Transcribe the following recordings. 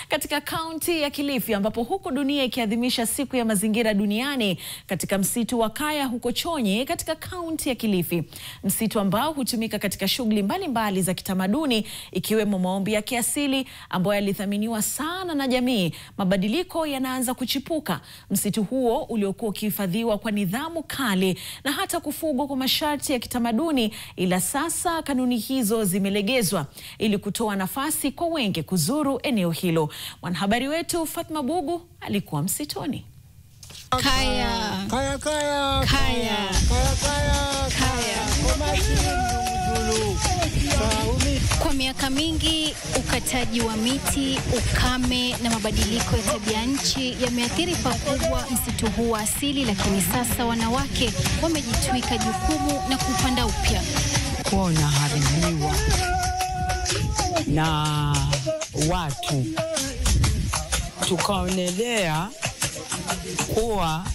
katika kaunti ya Kilifi, ambapo huko dunia ikiadhimisha siku ya mazingira duniani katika msitu wa Kaya huko Chonyi katika kaunti ya Kilifi. Msitu ambao hutumika katika shughuli mbalimbali za kitamaduni ikiwemo maombi ya kiasili ambayo yalithaminiwa sana na jamii. Mabadiliko yanaanza kuchipuka. Msitu huo uliokuwa ukihifadhiwa kwa nidhamu kali na hata kufugwa kwa masharti ya kitamaduni, ila sasa kanuni hizo zimelegezwa ili kutoa nafasi kwa wengi kuzuru eneo hilo. Mwanahabari wetu Fatma Bugu alikuwa msituni. Kaya. Kaya, kaya, kaya, kaya, kaya. Kwa miaka mingi, ukataji wa miti, ukame na mabadiliko ya tabia nchi yameathiri pakubwa msitu huu wa asili, lakini sasa wanawake wamejitwika jukumu na kupanda upya. Kuona haribiwa na watu, tukaonelea kuwa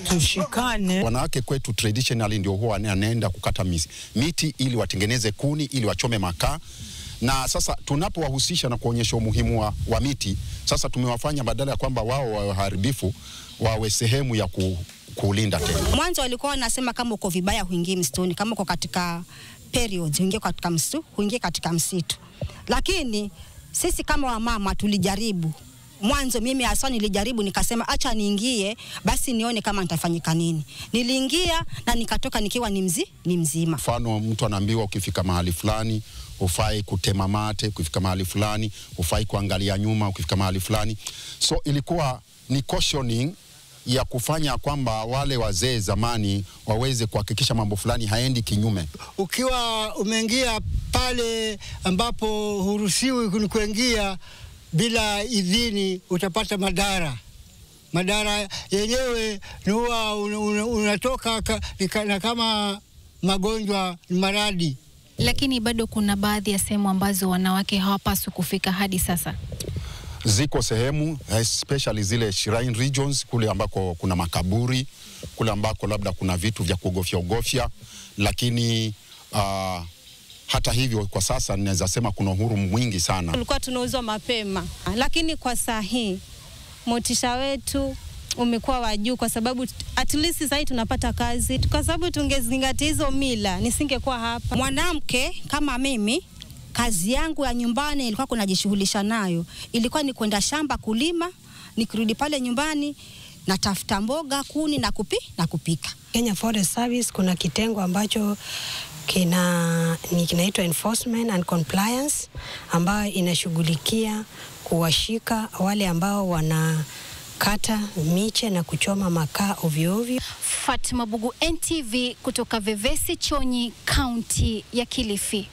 tushikane. Wanawake kwetu traditionally ndio huwa anaenda kukata miti ili watengeneze kuni, ili wachome makaa. Na sasa tunapowahusisha na kuonyesha umuhimu wa miti, sasa tumewafanya badala ya kwamba wao waharibifu wawe sehemu ya kuulinda tena. Mwanzo walikuwa wanasema kama uko vibaya huingie msituni, kama uko katika periods huingie katika msitu, huingie katika msitu. Lakini sisi kama wamama tulijaribu. Mwanzo mimi hasa nilijaribu, nikasema acha niingie basi nione kama nitafanyika nini. Niliingia na nikatoka nikiwa ni mzima. Mfano, mtu anaambiwa ukifika mahali fulani hufai kutema mate, ukifika mahali fulani hufai kuangalia nyuma, ukifika mahali fulani. So ilikuwa ni cautioning ya kufanya kwamba wale wazee zamani waweze kuhakikisha mambo fulani haendi kinyume. Ukiwa umeingia pale ambapo huruhusiwi kuingia bila idhini, utapata madhara. Madhara yenyewe ni huwa unatoka na kama magonjwa, maradhi. Lakini bado kuna baadhi ya sehemu ambazo wanawake hawapaswi kufika hadi sasa. Ziko sehemu, especially zile shrine regions, kule ambako kuna makaburi, kule ambako labda kuna vitu vya kuogofya, lakini hata hivyo kwa sasa ninaweza sema kuna uhuru mwingi sana. Tulikuwa tunauzwa mapema, lakini kwa saa hii motisha wetu umekuwa wa juu, kwa sababu at least sasa tunapata kazi. Kwa sababu tungezingatia hizo mila nisingekuwa hapa. Mwanamke kama mimi, kazi yangu ya nyumbani ilikuwa kunajishughulisha nayo. Ilikuwa ni kwenda shamba kulima, nikirudi pale nyumbani natafuta mboga, kuni na kupika. Kenya Forest Service kuna kitengo ambacho kinaitwa Enforcement and Compliance, ambayo inashughulikia kuwashika wale ambao wanakata miche na kuchoma makaa ovyo ovyo. Fatma Bugu, NTV, kutoka Vevesi, Chonyi, kaunti ya Kilifi.